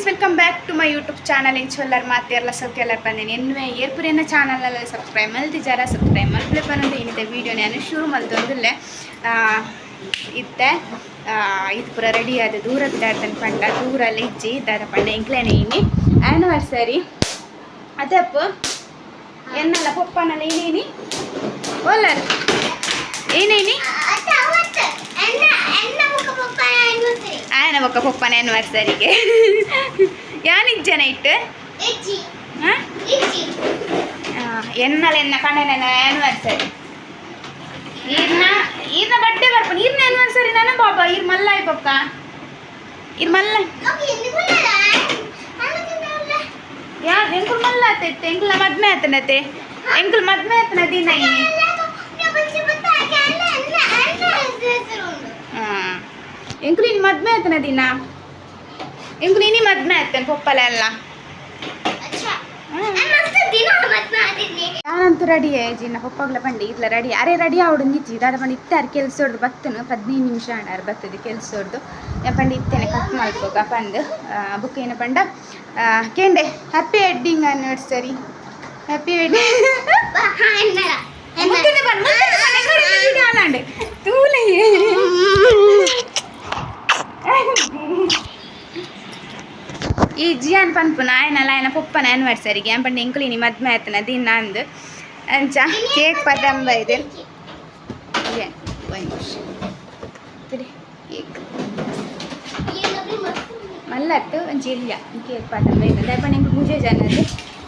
Guys, welcome back to my YouTube channel. ಇಂಚೊಲ್ಲರ್ ಮಾತೆಲ್ಲ ಸೌಖ್ಯ ಬಂದೇನೆ ಎನ್ನುವೆ ಏರ್ಪುರಿನ ಚಾನಲ್ ಸಬ್ಸ್ಕ್ರೈಬ್ ಮಲ್ತಿಜಾರ ಸಬ್ಸ್ಕ್ರೈಬ್ ಮಲ್ಪಲೆ ಬಂದು ಏನಿದೆ ವಿಡಿಯೋ ನಾನು ಶುರು ಮಲ್ತೊಂದಿಲ್ಲೆ ಇತ್ತೆ ಇದು ಪೂರ ರೆಡಿ ಆದ ದೂರದ ದಾಡ್ತನ ಪಂಡ ದೂರಲ್ಲಿ ಇಜ್ಜಿ ದಾದ ಪಂಡ ಎಂಕ್ಲೇನೆ ಇನಿ ಆ್ಯನಿವರ್ಸರಿ ಅದಪ್ಪ ಎನ್ನಲ್ಲ ಪಪ್ಪನಲ್ಲ ಏನೇನಿ ಒಲ್ಲರು ಏನೇನಿ ఆయన ఒక పప్పని యానివర్సరీకి యానిజ్జన ఇట్టు ఎన్నల ఎన్న కండన యానివర్సరీ ఈర్న బర్త్డే ಬರ್ಪನ ಈರ್ನ యానివర్సరీ ನಾನ ಬಾಬಾ ಈರ್ ಮಲ್ಲ ಐಪಕ್ಕ ಈರ್ ಮಲ್ಲ ಯಾ ಎಂಕುಲ್ ಮಲ್ಲ ಆತೈತೆ ಎಂಕುಲ ಮದ್ಮೆ ಆತನತೆ ಎಂಕುಲ್ ಮದ್ಮೆ ಆತನ ದಿನ ಇನಿ ಎಂಕುಲು ಇನ್ನು ಮದ್ಮೆ ಆಯ್ತಾನ ದಿನ ಎಂಕುಲು ಇನಿ ಮದ್ಮೆ ಆಯ್ತಾನೆ ಪಪ್ಪಲೆಲ್ಲ ನಾನಂತೂ ರೆಡಿ ಆಯ್ಜಿನ ಪಪ್ಪಗ್ಲ ಬಂಡಿ ಇದ್ಲ ರೆಡಿ ಅರೆ ರೆಡಿ ಅವಡು ನಿಜ್ಜಿ ದಾದ ಬಂದು ಇತ್ತಾರು ಕೆಲಸ ಹೊಡ್ದು ಬತ್ತನು 15 ನಿಮಿಷ ಅಣ್ಣಾರು ಬರ್ತದೆ ಕೆಲಸ ಹೊಡ್ದು ಪಂಡು ಇತ್ತೇನೆ ಕಟ್ ಮಾಡ್ಕೋಗ ಪಂದು ಬುಕ್ ಏನು ಪಂಡ ಕೇಂಡೆ happy wedding anniversary happy wedding ತೂಲೆ ಈ ಜಿಯಾನ್ ಪನ್ಪುನ ఆయన ಪಪ್ಪನ ಆ್ಯನಿವರ್ಸರಿಗೆ ಏನ್ ಪಂಡ ಎಂಕುಲು ಇನಿ ಮದ್ಮೆ ಆಯ್ತನ ದಿನ ಅಂದು ಅಂಚ ಕೇಕ್ ಪದಂಬ ಇದೆ ಕೇಕ್ ಮಲ್ಲತ್ತು ಒಂಚ ಇಲ್ಲ ಕೇಕ್ ಪದಂಬ ಇದೆ ದಯಪಂಡ ಎಂಕು ಪೂಜೆ ಜನದು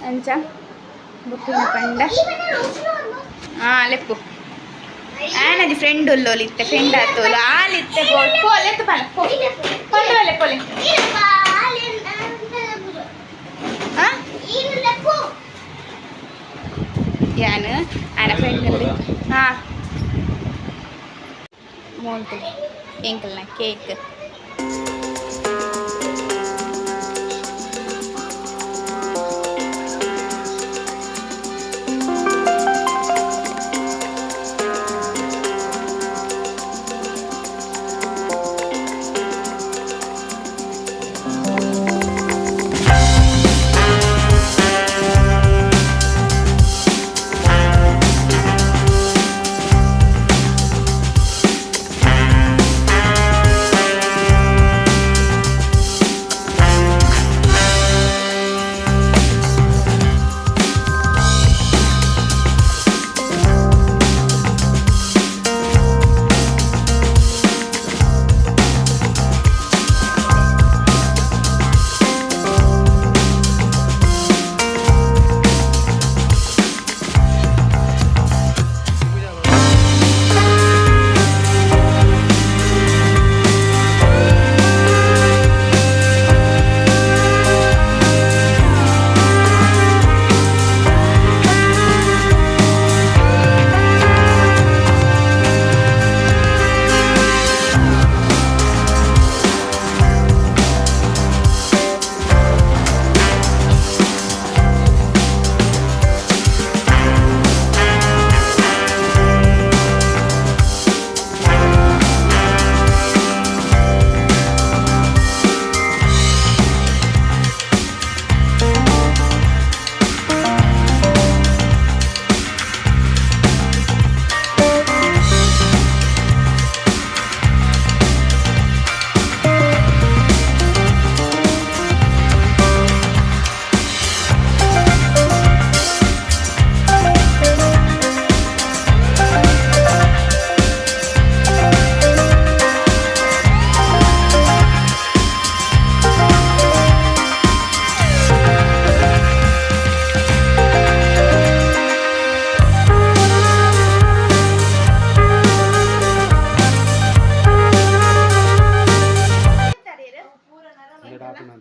ಅಂಚ ಬುಕ್ಕಿನ ಪಂಡ ಲೆಪ್ಪು ಆನದಿ ಫ್ರೆಂಡ್ ಉಲ್ಲೋಲಿತ್ತೆ ಫ್ರೆಂಡ್ ಆತೋಲು ಆಲಿತ್ತೆ ಪೋಲೆ ಪಲ ಕೊಂಡೋಲೆ ಪೋಲೆ ಯಾನು ಆನ ಫ್ರೆಂಡ್ ಅಲ್ಲಿ ಮೋಲ್ತು ಎಂಕಲ್ನ ಕೇಕ್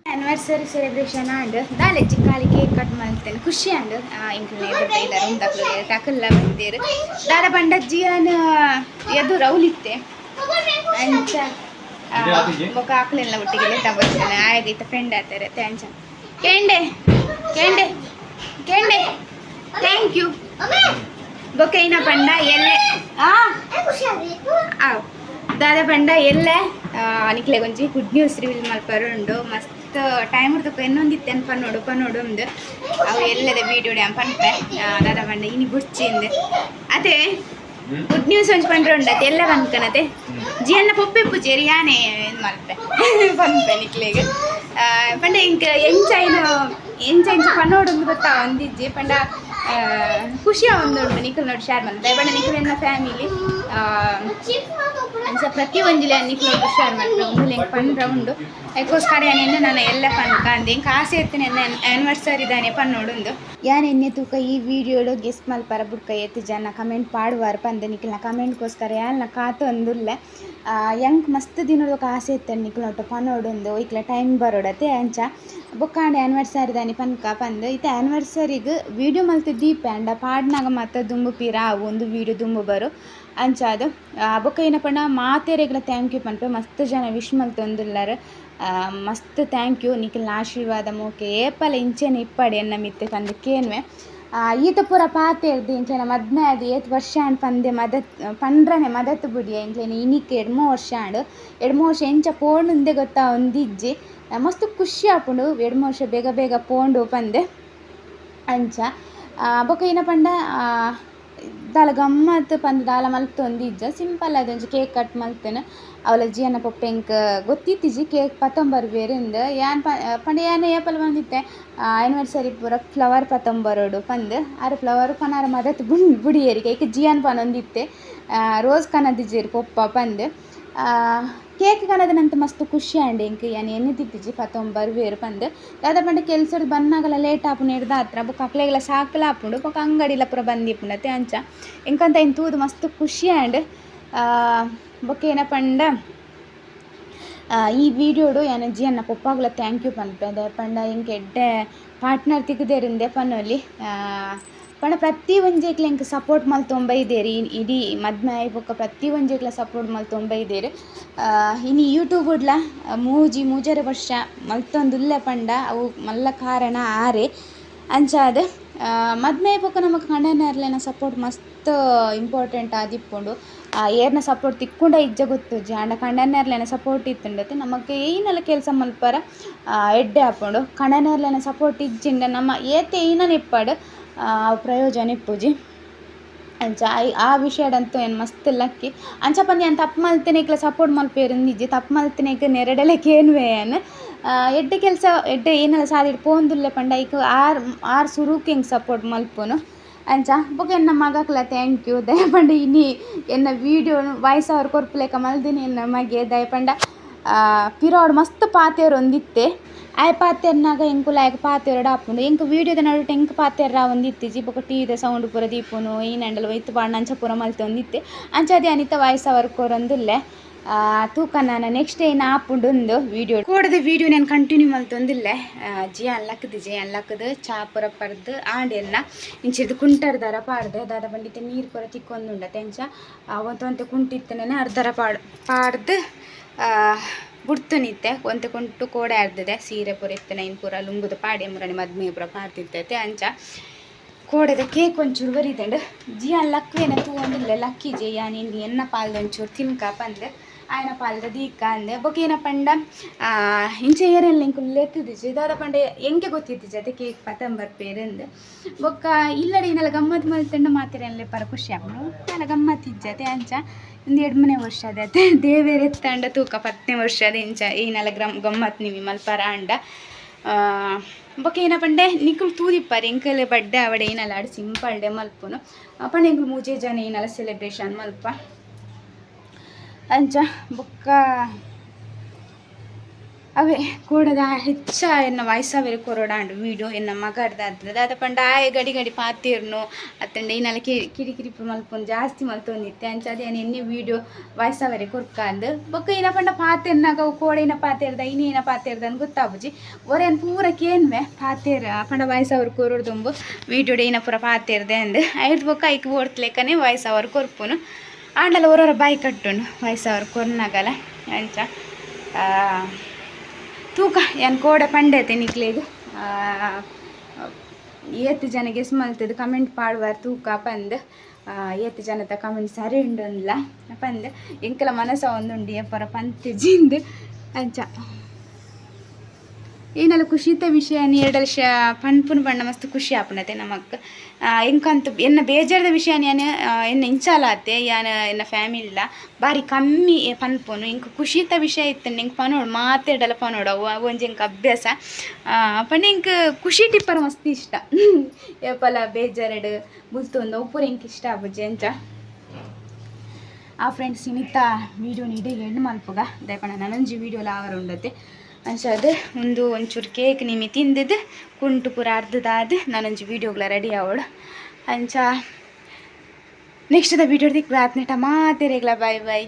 ಆ್ಯನಿವರ್ಸರಿ ಸೆಲೆಬ್ರೇಷನ್ ಆಂಡ್ ದಾಲೆಜ್ಜಿ ಖಾಲಿ ಕೇಕ್ ಕಟ್ ಮಾಡ್ತೇನೆ ಖುಷಿ ಆಂಡ್ ಇಂಕ್ಲೆ ಎಲ್ಲ ರೂಮ್ ತಕಲ್ಲ ಬಂದೇರು ದಾದ ಪಂಡಜ್ಜಿ ಎದು ರೌಲಿತ್ತೆ ಅಂಚ ಬೊಕ ಆಕಲೆಲ್ಲ ಒಟ್ಟಿಗೆ ತಗೊಳ್ತೇನೆ ಆಗೈತ ಫ್ರೆಂಡ್ ಆತಾರೆ ಥ್ಯಾಂಚ ಕೇಂಡೆ ಕೇಂಡೆ ಕೇಂಡೆ ಥ್ಯಾಂಕ್ ಯು ಬೊಕ ಏನ ಪಂಡ ಎಲ್ಲೆ ದಾದ ಪಂಡ ಎಲ್ಲೆ ನಿಕ್ಲೆ ಗೊಂಚಿ ಗುಡ್ ನ್ಯೂಸ್ ರಿವೀಲ್ ಮಲ್ಪರು ಉಂಡು ಮಸ್ತ್ ಮಸ್ತ್ ಟೈಮ್ ಇರ್ತಕ್ಕ ಇನ್ನೊಂದಿತ್ತು ಪನ್ನೋಡು ಒಂದು ಅವು ಎಲ್ಲದ ವೀಡಿಯೋ ಡ್ಯಾಮ್ ಪನ್ಪೆ ದಾದ ಬಂಡ ಇನಿ ಬುಡ್ಚಿಂದು ಅದೇ ಗುಡ್ ನ್ಯೂಸ್ ಒಂಚು ಪಂಡ್ರೆ ಉಂಡತ್ತೆ ಎಲ್ಲ ಪನ್ಕನತೆ ಜಿಯನ್ನ ಪೊಪ್ಪೆ ಪೂಜೇರಿ ಯಾನೇ ಇದು ಮಲ್ಪೆ ಪನ್ಪೆ ನಿಕ್ಲೆಗೆ ಪಂಡ ಇಂಕ ಎಂಚ ಪನ್ನೋಡು ಗೊತ್ತಾ ಒಂದಿಜ್ಜಿ ಪಂಡ ಖುಷಿಯ ಒಂದು ನಿಖಲ್ ನೋಡಿ ಶೇರ್ ಮಾಡ್ತಾರೆ ಬಣ್ಣ ನಿಖಲ್ ಎನ್ನ ಫ್ಯಾಮಿಲಿ ಅಂಚ ಪ್ರತಿ ಒಂಜಿಲೆ ನಿಖಲ್ ನೋಡಿ ಶೇರ್ ಮಾಡ್ತಾರೆ ಒಂದು ಹೆಂಗೆ ಪಂಡ್ರ ಉಂಡು ಅದಕ್ಕೋಸ್ಕರ ಏನೇನು ನಾನು ಎಲ್ಲ ಪನ್ಕ ಅಂದೆ ಹೆಂಗೆ ಆಸೆ ಇರ್ತೇನೆ ಆ್ಯನಿವರ್ಸರಿ ಇದ್ದಾನೆ ಪನ್ನೋಡುಂದು ಯಾನ್ ಎಣ್ಣೆ ತೂಕ ಈ ವಿಡಿಯೋಡು ಗೆಸ್ಟ್ ಮಲ್ಪರ ಬುಡ್ಕ ಎತ್ತು ಜನ ಕಮೆಂಟ್ ಪಾಡುವಾರ ಪಂದೆ ನಿಖಲ್ನ ಕಮೆಂಟ್ಗೋಸ್ಕರ ಯಾನ ಕಾತು ಅಂದುಲ್ಲ ಹೆಂಗೆ ಮಸ್ತ್ ದಿನದಕ್ಕೆ ಆಸೆ ಇರ್ತೇನೆ ನಿಖಲ್ ನೋಟು ಪನ್ನೋಡುಂದು ಇಕ್ಲ ಟೈಮ್ ಬರೋಡತ್ತೆ ಅಂಚ ಬೊಕ್ಕಾಂಡೆ ಆ್ಯನಿವರ್ಸರಿ ದಾನಿ ಪನ್ಕ ಪಂದು ಇತ್ತೆ ಆ್ಯನಿವರ್ಸರಿಗೆ ವೀಡಿಯೋ ಮಲ್ತು ದೀಪ ಅಂಡ ಪಾಡ್ನಾಗ ಮತ್ತೆ ದುಂಬು ಪೀರ ಒಂದು ವೀಡಿಯೋ ದುಂಬು ಬರು ಅಂಚಾದು ಬೊಕ್ಕ ಏನಪ್ಪಣ್ಣ ಮಾತೇರೆಗ್ಲ ಥ್ಯಾಂಕ್ ಯು ಪನ್ಪೆ ಮಸ್ತ್ ಜನ ವಿಶ್ ಮಲ್ತೊಂದುಲ್ಲಾರ ಮಸ್ತ್ ಥ್ಯಾಂಕ್ ಯು ನಿಖಿಲ್ನ ಆಶೀರ್ವಾದ ಮೋಕೆ ಏಪಲ ಇಂಚೆನೆ ಇಪ್ಪಡೆ ಎನ್ನ ಮಿತ್ತೆ ಪಂದು ಕೇನ್ವೆ ಈತ ಪೂರ ಪಾತೇರ್ದು ಇಂಚೆನ ಮದ್ಮೆ ಅದು 8 ವರ್ಷ ಅಂಡ್ ಪಂದೆ ಪಂಡ್ರನೆ ಮದತ್ ಬುಡಿಯ ಇಂಚೆನ ಇನಿಕ್ಕೆ 2 ವರ್ಷ ಅಂಡು 2 ವರ್ಷ ಎಂಚ ಪೋಂಡುಂದೆ ಗೊತ್ತಾ ಒಂದಿಜ್ಜಿ ಮಸ್ತ್ ಖುಷಿ ಆಪುಂಡು 2 ವರ್ಷ ಬೇಗ ಬೇಗ ಪೋಂಡು ಪಂದೆ ಅಂಚ ಬೊಕ ಏನ ಪಂಡ ದಾಲ ಗಮ್ಮತ್ ಪಂದ್ ದಾಲ ಮಲ್ತೊಂದಿಜ್ಜ ಸಿಂಪಲ್ ಅದೊಂಜಿ ಕೇಕ್ ಕಟ್ ಮಲ್ತೇನೆ ಅವಳ ಜಿಯನ್ನ ಪೊಪ್ಪೆಂಕ್ ಗೊತ್ತಿತ್ತಿಜಿ ಕೇಕ್ 19 ಬೇರೆಂದು ಯಾನ್ ಪಂಡ ಯಾನ್ ಏಪಲ್ ಬಂದಿತ್ತೆ ಆ್ಯನಿವರ್ಸರಿ ಪೂರ ಫ್ಲವರ್ 19 ಪಂದ್ ಆರು ಫ್ಲವರ್ ಪನಾರ ಮದತ್ ಬುಡಿಯೇರಿಗೆ ಈಗ ಜಿಯನ್ ಪನೊಂದಿತ್ತೆ ರೋಸ್ ಕನದಿಜೇರಿ ಪೊಪ್ಪ ಪಂದ್ ಕೇಕ್ ಕನದನಂತ ಮಸ್ತ್ ಖುಷಿ ಅಂಡೆ ಇಂಕ ಯಾನ್ ಎಣ್ಣೆ ತಿತ್ತಿಜಿ 19 ಬೇರು ಪಂದ್ ದಾದ ಪಂಡ ಕೆಲ್ಸಡ್ ಬನ್ನಾಗಲ ಲೇಟ್ ಆಪುಂಡು ಹಿಡ್ದು ಹತ್ರ ಬೊಕ್ಕ ಅಕ್ಲೆಗ್ಲ ಸಾಕಲ ಆಪುಂಡು ಬೊಕ್ಕ ಅಂಗಡಿಲ ಪೂರ ಬಂದಿಪ್ಪುಂಡತೆ ಅಂಚ ಇಂಕಂತ ಇನ್ ತೂದು ಮಸ್ತ್ ಖುಷಿ ಅಂಡ್ ಬೊಕ್ಕ ಏನ ಪಂಡ ಈ ವಿಡಿಯೋಡು ಯಾನ ಜಿಯನ್ನ ಪೊಪ್ಪಾಗ್ಲ ಥ್ಯಾಂಕ್ ಯು ಪನ್ಪೆ ಅದೇ ಪಂಡ ಇಂಕ ಎಡ್ಡೆ ಪಾರ್ಟ್ನರ್ ತಿಕ್ಕದೇರಿಂದೆ ಪನ್ನೊಲಿ ಪಂಡ ಪ್ರತಿ ಒಂಜೇಕ್ಲ ಇಂಕ ಸಪೋರ್ಟ್ ಮಲ್ತೊಂಬೈದೇರಿ ಇಡೀ ಮದ್ಮೆ ಆಯ್ ಬೊಕ್ಕ ಪ್ರತಿ ಒಂಜೇಕ್ಲ ಸಪೋರ್ಟ್ ಮಲ್ತೊಂಬೈದೇರಿ ಇನಿ ಯೂಟ್ಯೂಬ್ಡ್ಲ ಮೂಜರೆ ವರ್ಷ ಮಲ್ತೊಂದುಲ್ಲೆ ಪಂಡ ಅವು ಮಲ್ಲ ಕಾರಣ ಆರೆ ಅಂಚಾದ ಮದ್ಮೆ ಬೊಕ್ಕ ನಮಕ್ ಕಂಡನೇರ್ಲೆನ ಸಪೋರ್ಟ್ ಮಸ್ತ್ ಇಂಪಾರ್ಟೆಂಟ್ ಆದಿಪ್ಪುಂಡು ಏರ್ನ ಸಪೋರ್ಟ್ ತಿಕ್ಕುಂಡ ಇಜ್ಜ ಗೊತ್ತುಜ್ಜಿ ಆಂಡ ಕಂಡನೇರ್ಲೆನ ಸಪೋರ್ಟ್ ಇತ್ತುಂಡತೆ ನಮಕ್ ಏನಲ್ಲ ಕೆಲಸ ಮಲ್ಪರ ಎಡ್ಡೆ ಆಪುಂಡು ಕಂಡನೇರ್ಲೆನ ಸಪೋರ್ಟ್ ಇಜ್ಜಿಂಡ ನಮ್ಮ ಏತೆ ಏನನ ಇಪ್ಪಡು ಪ್ರಯೋಜನ ಇಪ್ಪುಜಿ ಅಂಚ ಆ ವಿಷಯಡಂತೂ ಏನು ಮಸ್ತ್ ಲಕ್ಕಿ ಅಂಚ ಪಂದು ಏನು ತಪ್ಪು ಮಲ್ತೇನೆಕ್ಲ ಸಪೋರ್ಟ್ ಮಲ್ಪೇರು ನಿಜ ತಪ್ಪು ಮಲ್ತೇನೆಕ್ ನೆರಡಲೆ ಕೇನ್ವೆ ಏನು ಎಡ್ಡೆ ಕೆಲಸ ಎಡ್ಡೆ ಏನೆಲ್ಲ ಸಾಲಿಡ್ ಪೋಂದುಲ್ಲೆ ಪಂಡ ಈಗ ಆರು ಸುರುಕ್ಕೆ ಹಿಂಗೆ ಸಪೋರ್ಟ್ ಮಲ್ಪುನು ಅಂಚ ಬೊಕ ಎನ್ನ ಮಗಕ್ಲ ಥ್ಯಾಂಕ್ ಯು ದಯಪಂಡ ಇನಿ ಎನ್ನ ವೀಡಿಯೋ ವಾಯ್ಸ್ ಓವರ್ ಕೊರ್ಪುಲೆಕ ಮಲ್ದಿನಿ ಎನ್ನ ಮಗೆ ದಯಪಂಡ ಪಿರೋಡು ಮಸ್ತ್ ಪಾತೆರು ಒಂದಿತ್ತೆ ಆಯ್ ಪಾತೆರ್ನಾಗ ಎಂಕುಲ ಆಯ್ಕೆ ಪಾತೆರಡು ಆಪುಂಡು ಎಂಕ್ ವೀಡಿಯೋದ ನಡುಟು ಎಂಕ್ ಪಾತೆರ ಒಂದಿತ್ತಿಜಿ ಬೊಕ ಟೀದ ಸೌಂಡ್ ಪೂರ ದೀಪುನು ಈ ನಂಡಲ್ ಒಯ್ತು ಬಾಣ ಅಂಚ ಪೂರ ಮಲ್ತೆ ಒಂದಿತ್ತೆ ಅಂಚದೆ ಅನಿತ ವಾಯ್ಸ್ ಓವರ್ ಕೊರೊಂದುಲ್ಲೆ ತೂಕ ನಾನು ನೆಕ್ಸ್ಟ್ ಏನು ಆಪುಂಡು ಒಂದು ವೀಡಿಯೋ ಕೂಡದ ವೀಡಿಯೋ ನಾನು ಕಂಟಿನ್ಯೂ ಮಲ್ತೊಂದಿಲ್ಲೆ ಜಿ ಅನ್ಲಕ್ಕದು ಚಾ ಪೂರ ಪರ್ದು ಆಂಡೆಲ್ಲ ಇಂಚಿದ್ದು ಕುಂಟರ್ದರ ಪಾಡ್ದೆ ದಾದ ಬಂಡಿತ್ತೆ ನೀರು ಪೂರ ತಿಕ್ಕೊಂದುಂಡತೆ ಎಂಚ ಒಂತೆ ಕುಂಟಿತ್ತನೇ ಅರ್ಧರ ಪಾಡ್ದು ಬುಡ್ತು ನಿತ್ತೆ ಒಂತೆ ಕುಂಟು ಕೋಡೆ ಅರ್ಧದೆ ಸೀರೆ ಪೂರ ಇತ್ತನೆ ಇನ್ನು ಪೂರ ಲುಂಗುದು ಪಾಡೆ ಮುರಣಿ ಮದ್ಮೆ ಪೂರ ಪಾಡ್ತಿರ್ತೈತೆ ಅಂಚ ಕೋಡೆದ ಕೇಕ್ ಒಂಚೂರು ಬರೀತಂಡು ಜಿ ಲಕ್ವೇನ ತೂವೊಂದಿಲ್ಲ ಲಕ್ಕಿ ಜಿ ನೀನು ಎನ್ನ ಪಾಲ್ದ ಒಂಚೂರು ತಿನ್ಕ ಪಂದೆ ಆಯ್ನ ಪಾಲ್ದ ದೀಕ ಅಂದೆ ಬೊಕ ಏನ ಪಂಡ ಇಂಚೆ ಏರೆಲ್ಲ ಇಂಕು ಲೆತ್ತುದಿಜಿ ದಾದ ಪಂಡ ಎಂಗೆ ಗೊತ್ತಿತ್ತಿಜಿ ಅದೇ ಕೇಕ್ 19 ಬೇರೆಂದು ಬೊಕ್ಕ ಇಲ್ಲಡೆ ಏನೆಲ್ಲ ಗಮ್ಮತ್ ಮಲ್ತಂಡ ಮಾತಿರಲ್ಲೇ ಪರ ಖುಷಿ ಆಪುಂಡು ಎಲ್ಲ ಗಮ್ಮತ್ ಇಜ್ಜತೆ ಅಂಚ ಒಂದು 2 ವರ್ಷ ಅದೇ ದೇವೇರೆ ಎತ್ತಂಡ ತೂಕ 10ನೇ ವರ್ಷ ಅದೇ ಇಂಚ ಏನೆಲ್ಲ ಗಮ್ಮತ್ ನಿವಿ ಮಲ್ಪರ ಅಂಡ ಬೊಕ ಏನ ಪಂಡೆ ನಿಕ್ಕುಲು ತೂದಿಪ್ಪಾರೆ ಎಂಕಲೆ ಬಡ್ಡೆ ಅವಡೆ ಏನಲ್ಲ ಆಡು ಸಿಂಪಲ್ ಡೇ ಮಲ್ಪುನು ಪಂಡ ಎಂಕುಲು ಮೂಜೆ ಜನ ಏನಲ್ಲ ಸೆಲೆಬ್ರೇಷನ್ ಮಲ್ಪ ಅಂಚ ಬೊಕ್ಕ ಅವೇ ಕೂಡದ ಹೆಚ್ಚ ಎನ್ನ ವಾಯ್ಸ್ ಓವರ್ ಕೊರೋಡಾಂಡು ವೀಡಿಯೋ ಎನ್ನ ಮಗಡ್ದಾದ್ರೆ ದಾದ ಪಂಡ ಆಯೆ ಗಡಿ ಪಾತಿರ್ನು ಅತ್ತಂಡ ಏನಲ್ಲ ಕಿರಿಕಿರಿಪು ಮಲ್ಪೊಂದು ಜಾಸ್ತಿ ಮಲ್ತೊಂದಿತ್ತೆ ಅಂಚ ಅದೇನು ಎಣ್ಣೆ ವೀಡಿಯೋ ವಾಯ್ಸ್ ಓವರ್ ಕೊರ್ಕಾಂದು ಬೊಕ್ಕ ಏನ ಪಂಡ ಪಾತೆರ್ನಾಗ ಕೋಡೆನ ಪಾತೆರ್ದ ಇನ್ನೇನ ಪಾತೆರ್ದ ಅಂತ ಗೊತ್ತಾಬುಜಿ ಒರೇನು ಪೂರ ಕೇನ್ವೆ ಪಾತೆರ್ ಪಂಡ ವಾಯ್ಸ್ ಓವರ್ ಕೊರೋಡ್ದುಂಬು ವೀಡಿಯೋ ಏನ ಪೂರ ಪಾತೆರ್ದೆ ಅಂದು ಐದು ಬೊಕ್ಕ ಐಕ್ ಓಡ್ತ್ಲೆಕ್ಕನೆ ವಾಯ್ಸ್ ಓವರ್ ಕೊರ್ಪುನು ಆಂಡಲ ಒರೊರ ಬಾಯಿ ಕಟ್ಟುನು ವಾಯ್ಸ್ ಓವರ್ ಕೊರ್ನಾಗಲ ಅಂಚ ತೂಕ ಏನು ಕೋಡೆ ಪಂಡೈತೆ ನಿಕ್ಲೆಗ್ ಏತ್ ಜನ ಗೆಸ್ ಮಲ್ತದ್ದು ಕಮೆಂಟ್ ಪಾಡುವಾರ ತೂಕ ಪಂದ್ ಏತ್ ಜನದ ಕಮೆಂಟ್ ಸರಿ ಉಂಡುಲ್ಲ ಪಂದ್ ಎಂಕಲ ಮನಸ ಒಂದುಂಡು ಪರ ಪಂತ್ ಜಿಂದು ಅಂಚ ಏನೆಲ್ಲ ಖುಷಿ ಇತ್ತ ವಿಷಯ ಎರಡಲ್ ಪನ್ಪುನ ಬಣ್ಣ ಮಸ್ತ್ ಖುಷಿ ಆಪುನತೆ ನಮಕ್ ಎಂಕಂತ ಎನ್ನ ಬೇಜಾರದ ವಿಷಯ ನಾನು ಎನ್ನ ಇಂಚಾಲಾತೆ ಯಾನ ಎನ್ನ ಫ್ಯಾಮಿಲಿಲ ಬಾರಿ ಕಮ್ಮಿ ಪನ್ಪುನು ಇಂಕ ಖುಷಿ ಇತ್ತ ವಿಷಯ ಇತ್ತು ಇಂಕ ಪನೋಡು ಮಾತೆಡಲ ಪನೋಡು ಅವು ಒಂಜಿ ಇಂಕ ಅಭ್ಯಾಸ ಪಂಡ ಇಂಕ ಖುಷಿ ಟಿಪ್ಪರ ಮಸ್ತ್ ಇಷ್ಟ ಏಪಲ ಬೇಜಾರಡು ಬುಲ್ತೊಂದು ಅವು ಪೂರ ಇಂಕ ಇಷ್ಟ ಆಪುಜಿ ಅಂಚ ಫ್ರೆಂಡ್ಸ್ ಇನ್ನಿತ್ತ ವೀಡಿಯೋ ನೀಡಿ ಹೆಣ್ಣು ಮಲ್ಪುಗ ದಯಪಂಡ ನನಂಜಿ ವೀಡಿಯೋಲ ಆವರ ಉಂಡತೆ ಅಂಚಾದ ಒಂಚೂರು ಕೇಕ್ ನಿಮಿ ತಿಂದಿದ್ದು ಕುಂಟು ಪೂರ ಅರ್ಧದಾದ ನಾನೊಂಜಿ ವೀಡಿಯೋಗ್ಲ ರೆಡಿ ಆವಡು ಅಂಚ ನೆಕ್ಸ್ಟ್ ದ ವೀಡಿಯೋ ದಿಕ್ಕು ಆತ್ನೆಟ ಮಾತೆರೆಗ್ಲ ಬಾಯ್ ಬಾಯ್.